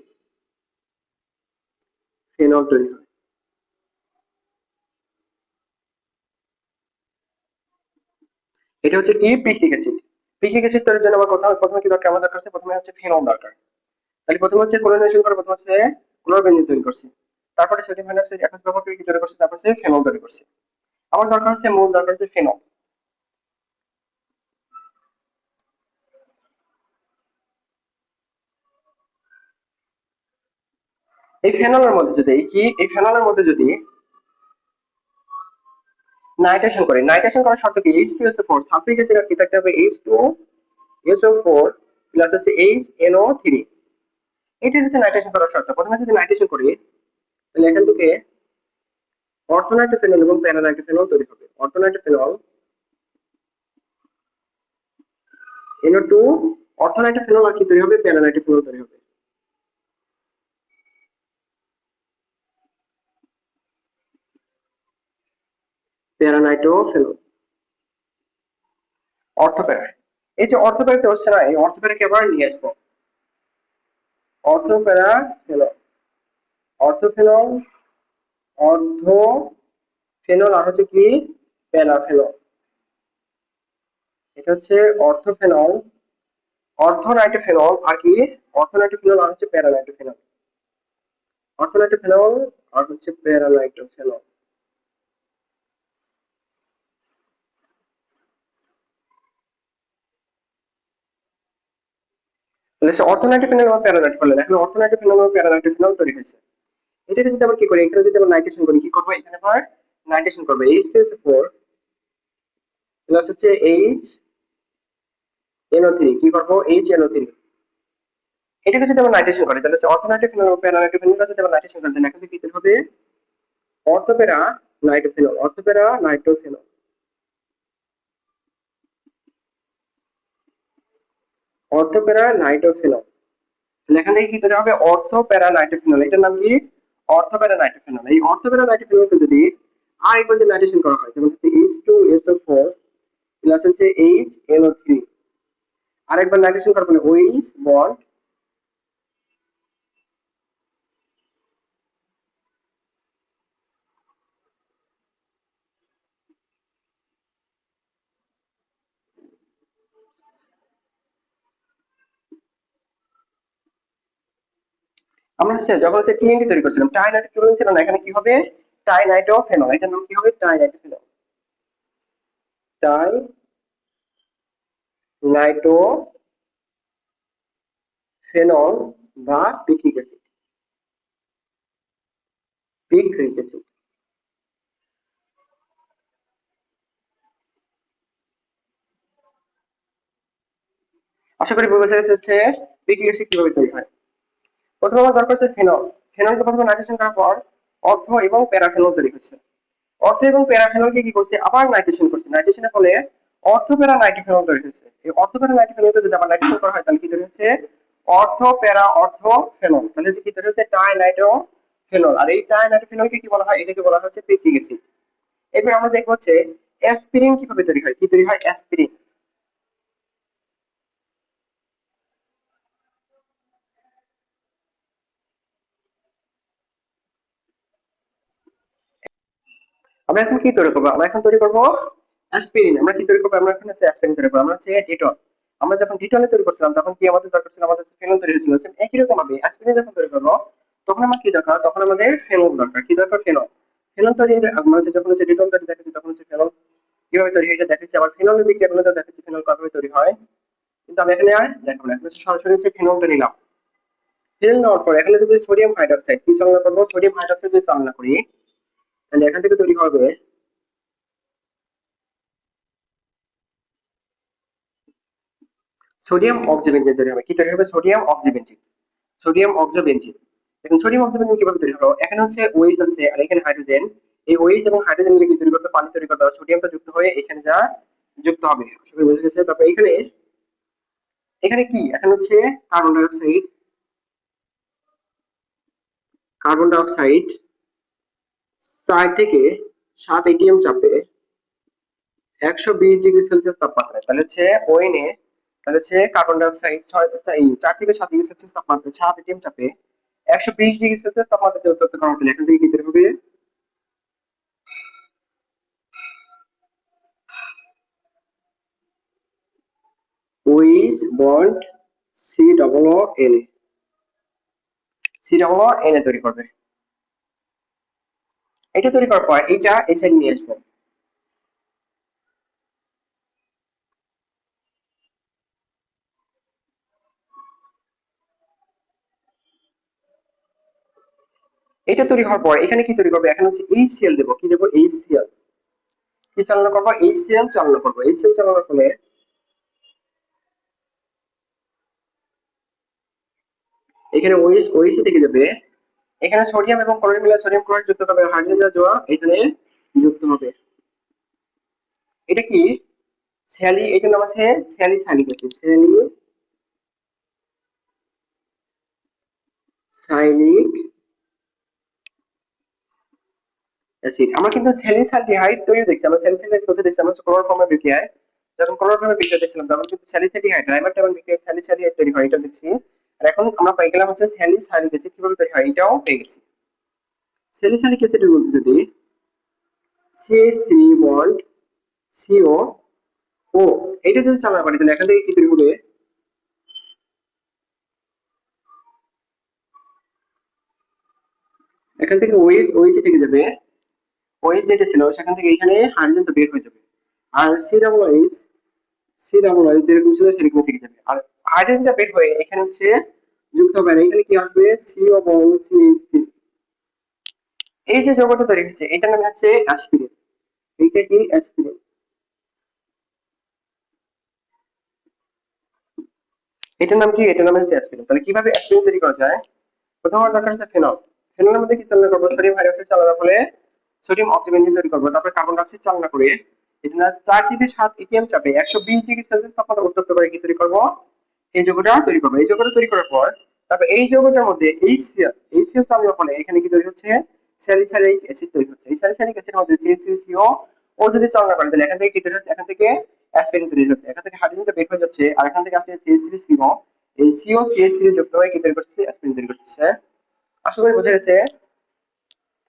ফেনল তৈরি হয়। এটা হচ্ছে কি পিকনিক অ্যাসিড। পিকনিক অ্যাসিড তৈরির জন্য আমার প্রথমে কি দরকার, আমার দরকার আছে প্রথমে হচ্ছে ফেনল দরকার। তাহলে প্রথমে হচ্ছে ক্লোরিনেশন করে প্রথমে হচ্ছে ক্লোরোবেনজিন তৈরি করছি, তারপরে সোডিয়াম হাইড্রোক্সাইড অ্যাকোয়াস ব্যবহার করে কি তৈরি করছি, তারপর হচ্ছে ফেনল তৈরি করছি। আমার দরকার হচ্ছে মূল দরকার হচ্ছে ফেনল। এই ফেনলের মধ্যে যদি এই ফেনলের মধ্যে যদি নাইট্রেশন করে, নাইট্রেশন করার শর্ত কি, H2SO4 সালফিউরিক অ্যাসিড আর কি থাকতে হবে, H2SO4 প্লাস হচ্ছে HNO3। এটা হচ্ছে নাইট্রেশন করার শর্ত। প্রথমে যদি নাইট্রেশন করি তাহলে এখান থেকে অর্থোনাইট্রোফেনল এবং প্যারানাইট্রোফেনল তৈরি হবে। অর্থোনাইট্রোফেনল NO2, অর্থোনাইট্রোফেনল আর কি তৈরি হবে, প্যারানাইট্রোফেনল তৈরি হবে। প্যারানাইট্রোফেনল, অর্থোপ্যারা। এই যে অর্থোপ্যারাটা হচ্ছে না, এই অর্থোপ্যারাকে আবার নিয়ে আসবো। অর্থোপ্যারা ফেনল, অর্থোফেনল, অর্থোফেনল আর হচ্ছে কি প্যারাফেনল। এটা হচ্ছে অর্থোফেনল, অর্থোনাইট্রোফেনল আর কি, অর্থোনাইট্রোফেনল আর হচ্ছে প্যারানাইট্রোফেনল। অর্থোনাইট্রোফেনল আর হচ্ছে প্যারানাইট্রোফেনল। তাহলে সে অর্থোনাইট্রোফেনল এবং প্যারানাইট্রোফেনল, এখন অর্থোনাইট্রোফেনল এবং প্যারানাইট্রোফেনল তৈরি হয়েছে। এটাকে যদি আমরা কি করি, এখানে যদি আমরা নাইট্রেশন করি, কি করবো, এখানে আবার নাইট্রেশন করবো। H2SO4 প্লাস হচ্ছে HNO3, কি করবো, HNO3। এটাকে যদি আমরা নাইট্রেশন করি তাহলে অর্থোনাইট্রোফেনল এবং প্যারানাইট্রোফেনল যদি আমরা নাইট্রেশন করি তাহলে এখান থেকে কি তৈরি হবে, অর্থোপ্যারা নাইট্রোফেনল, অর্থোপ্যারা নাইট্রোফেনল, অর্থোপ্যারা নাইট্রোফেনল। তাহলে এখান থেকে কি তৈরি হবে, অর্থোপ্যারা নাইট্রোফেনল। এটার নাম কি, অর্থোপ্যারা নাইট্রোফেনল। এই অর্থোপ্যারা নাইট্রোফেনলকে যদি আরেকবার যদি নাইট্রেশন করা হয় যেমন হচ্ছে H2SO4 প্লাস হচ্ছে HNO3, আরেকবার নাইট্রেশন করার ফলে OH বন্ড, আমরা হচ্ছে যখন হচ্ছে TNT তৈরি করছিলাম টাইনাইট্রোফেনল ছিল না, এখানে কি হবে, টাইনাইট্রোফেনল। এটার নাম কি হবে, টাইনাইট্রোফেনল, টাইনাইট্রোফেনল বা পিকনিক অ্যাসিড, পিকনিক অ্যাসিড। আশা করি বোঝা যাচ্ছে হচ্ছে পিকনিক অ্যাসিড কিভাবে তৈরি হয়। প্রথমে আমার দরকার হচ্ছে ফেনল। ফেনলকে প্রথমে নাইট্রেশন করার পর অর্থ এবং প্যারাফেনল তৈরি হচ্ছে। অর্থ এবং প্যারাফেনলকে কি করছে, আবার নাইট্রেশন করছে। নাইট্রেশনের ফলে অর্থ প্যারা নাইট্রোফেনল তৈরি হচ্ছে। এই অর্থ প্যারা নাইট্রোফেনলকে যদি আবার নাইট্রেশন করা হয় তাহলে কি তৈরি হচ্ছে, অর্থ প্যারা অর্থ ফেনল। তাহলে কি তৈরি হচ্ছে, টাইনাইট্রোফেনল। আর এই টাইনাইট্রোফেনলকে কি বলা হয়, এটাকে বলা হচ্ছে পিকনিক অ্যাসিড। এরপর আমরা দেখবো হচ্ছে অ্যাসপিরিন কিভাবে তৈরি হয়, কি তৈরি হয় অ্যাসপিরিন। আমরা এখন কি তৈরি করবো, আমরা এখন তৈরি করবো অ্যাসপিরিন। আমরা কি তৈরি করবো, আমরা এখন হচ্ছে অ্যাসপিরিন তৈরি করবো। আমরা হচ্ছে ডেটল, আমরা যখন ডিটনে তৈরি করছিলাম তখন কি আমাদের দরকার ছিল, আমাদের ফেনল তৈরি হয়েছিল। একই রকম ভাবে অ্যাসপিরিন যখন তৈরি করবো তখন আমার কি দরকার, তখন আমাদের ফেনল দরকার। কি দরকার? ফেনল। ফেনল তৈরি মানে যখন ডিটন তৈরি দেখেছি তখন ফেনল কিভাবে তৈরি হয় এটা দেখেছি, আবার ফেনলের বিক্রিয়াগুলো দেখেছি ফেনল কিভাবে তৈরি হয়। কিন্তু আমি এখানে আর দেখাবো না, এখন সরাসরি হচ্ছে ফেনলটা নিলাম। ফেনল নেওয়ার পর এখানে যদি সোডিয়াম হাইড্রোক্সাইড কি চালনা করবো, সোডিয়াম হাইড্রোক্সাইড যদি চালনা করি তাহলে এখান থেকে তৈরি হবে সোডিয়াম অক্সিবেনজিন তৈরি হবে। কি তৈরি হবে? সোডিয়াম অক্সিবেনজিন। সোডিয়াম অক্সিবেনজিন। দেখুন সোডিয়াম অক্সিবেনজিন কিভাবে তৈরি হলো, এখানে হচ্ছে OH আছে আর এখানে হাইড্রোজেন। এই OH এবং হাইড্রোজেন মিলে কি তৈরি করতে, পানি তৈরি করতে হবে। সোডিয়ামটা যুক্ত হয়ে এখানে যা যুক্ত হবে, আশা করি বুঝে গেছে। তারপর এখানে এখানে কি, এখানে হচ্ছে carbon die oxide. Carbon die oxide 4 থেকে 7 চাপে 120 ডিগ্রি সেলসিয়াস তাপমাত্রায়, তাহলে হচ্ছে ওএনএ, তাহলে হচ্ছে কার্বন ডাই অক্সাইড 4 থেকে 7 ডিগ্রি সেলসিয়াস তাপমাত্রায় 7 চাপে 120 ডিগ্রি সেলসিয়াস তাপমাত্রায় উত্তপ্ত করা হলে এখান থেকে কি তৈরি হবে? O H bond C double O N A তৈরি করবে। এটা তৈরি করার পর এটা এই সাইড নিয়ে আসবে। এটা তৈরি হওয়ার পর এখানে কি তৈরি করবে, এখানে হচ্ছে HCl দেবো। কি দেবো? HCl। কি চালনা করবো? HCl চালনা করবো। HCl চালানোর ফলে এখানে ওইচ থেকে যাবে। এখানে সোডিয়াম এবং ক্লোরিন মিলে সোডিয়াম ক্লোরাইড যুক্ত হবে, হাইড্রোজেন জোড়া এখানে যুক্ত হবে। এটা কি? এটার নাম আছে স্যালিসাইলিক অ্যাসিড। Salicylic acid. আমরা কিন্তু স্যালিসাইলডিহাইড তৈরি দেখছি, আমরা স্যালিসাইলডিহাইড কোথায় দেখছি, আমরা ক্লোরোফর্মের বিক্রিয়ায়। যখন ক্লোরোফর্মের বিক্রিয়া দেখছিলাম তখন কিন্তু স্যালিসাইলডিহাইড ডাইমার বিক্রিয়ায় স্যালিসাইলডিহাইড তৈরি হয়, এটা দেখছি। আর এখন আমরা পেয়ে গেলাম হচ্ছে স্যালিসাইলিক অ্যাসিড কিভাবে তৈরি হয়, এটাও পেয়ে গেছি। স্যালিসাইলিক অ্যাসিডের মধ্যে যদি CH3 বন্ড CO ও এটা যদি চালনা করি তাহলে এখান থেকে কি তৈরি হবে? এখান থেকে ওএইচ থেকে যাবে। ওএইচ যেটা ছিল সেখান থেকে এখানে হাইড্রোজেনটা বের হয়ে যাবে। আর সি ডাবল এইচ যেরকম ছিল সেরকম থেকে যাবে। আর হাইড্রোজেনটা বের হয়ে এখানে হচ্ছে যুক্ত হবে, আর এখানে কি আসবে? CO bond CH3। এই যে যৌগটা তৈরি হচ্ছে এটার নাম হচ্ছে অ্যাসপিরিন। এইটা কি? অ্যাসপিরিন। এটার নাম কি? এটার নাম হচ্ছে অ্যাসপিরিন। তাহলে কিভাবে অ্যাসপিরিন তৈরি করা যায়? প্রথম আমার দরকার হচ্ছে ফেনল। ফেনলের মধ্যে কি চালনা করবো? সোডিয়াম হাইড্রোক্সাইড চালনা করে সোডিয়াম অক্সিবেনজিন তৈরি করবো। তারপরে কার্বন ডাই অক্সাইড চালনা করে এটা 4 থেকে 7 চাপে 120 ডিগ্রি সেলসিয়াস তাপমাত্রা উত্তপ্ত করে কি তৈরি করবো? এই যৌগটা তৈরি করবো। এই যৌগটা তৈরি করার পর তারপর এই যৌগটার মধ্যে এইচসিএল চালনার ফলে এখানে কি তৈরি হচ্ছে? স্যালিসাইলিক অ্যাসিড তৈরি হচ্ছে। এই স্যালিসাইলিক অ্যাসিডের মধ্যে CH3CO ও যদি চালনা করে তাহলে এখান থেকে কি তৈরি হচ্ছে? এখান থেকে অ্যাসপিরিন তৈরি হচ্ছে। এখান থেকে হাইড্রোজেনটা বের হয়ে যাচ্ছে আর এখান থেকে আসছে CH3CO। এই CO CH3 যুক্ত হয়ে কি তৈরি করতেছে? অ্যাসপিরিন তৈরি করতেছে। আশা করি বুঝে গেছে।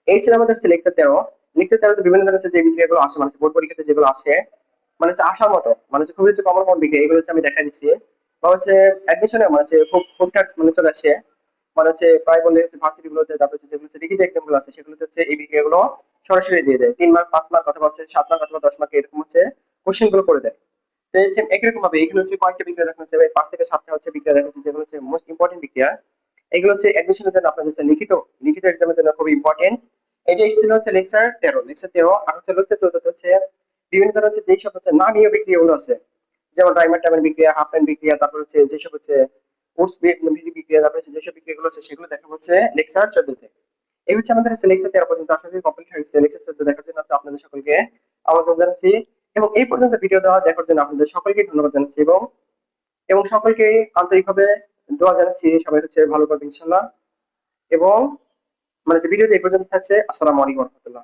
এই ছিল আমাদের হচ্ছে লেকচার 13। লেকচার 13 তে বিভিন্ন ধরনের যে বিক্রিয়াগুলো আসে, মানে বোর্ড পরীক্ষাতে যেগুলো আসে, মানে হচ্ছে আসার মতো, মানে হচ্ছে খুবই হচ্ছে কমন কমন বিক্রিয়া, এগুলো হচ্ছে আমি দেখা দিচ্ছি। বা হচ্ছে অ্যাডমিশনে মানে হচ্ছে খুব হুটহাট মানে চলে আসে, মানে হচ্ছে প্রায় বললে হচ্ছে ভার্সিটি গুলোতে, তারপর হচ্ছে যেগুলো হচ্ছে লিখিত এক্সাম গুলো আছে সেগুলোতে হচ্ছে এই বিক্রিয়াগুলো সরাসরি দিয়ে দেয়। 3 মার্ক 5 মার্ক অথবা হচ্ছে 7 মার্ক অথবা 10 মার্ক এরকম হচ্ছে কোশ্চেন গুলো করে দেয়। তো সেম একই রকম ভাবে এখানে হচ্ছে কয়েকটা বিক্রিয়া দেখা যাচ্ছে, 5 থেকে 7টা হচ্ছে বিক্রিয়া দেখা যাচ্ছে, যেগুলো হচ্ছে মোস্ট ইম্পর্টেন্ট বিক্রিয়া। এগুলো হচ্ছে অ্যাডমিশনের জন্য আপনাদের হচ্ছে লিখিত লিখিত এক্সামের জন্য খুব ইম্পর্টেন্ট। এটা ছিল হচ্ছে লেকচার 13। আর হচ্ছে লেকচার 14 হচ্ছে বিভিন্ন ধরনের হচ্ছে যেসব হচ্ছে নামীয় বিক্রিয়াগুলো আছে, যেমন ডাইমার বিক্রিয়া, হাফ প্যান্ট বিক্রিয়া, তারপর হচ্ছে যেসব হচ্ছে উডস বিক্রিয়া, তারপর হচ্ছে যেসব বিক্রিয়াগুলো আছে সেগুলো দেখা হচ্ছে লেকচার 14 তে। এই হচ্ছে আমাদের হচ্ছে লেকচার 13 পর্যন্ত আশা করি কমপ্লিট হয়েছে। লেকচার 14 দেখার জন্য আপনাদের সকলকে আমন্ত্রণ জানাচ্ছি, এবং এই পর্যন্ত ভিডিও দেওয়া দেখার জন্য আপনাদের সকলকে ধন্যবাদ জানাচ্ছি, এবং এবং সকলকে আন্তরিকভাবে দোয়া জানাচ্ছি সবাই হচ্ছে ভালো করবে ইনশাল্লাহ। এবং মানে ভিডিওটি এই পর্যন্ত থাকছে। আসসালামু আলাইকুম রহমতুল্লাহ।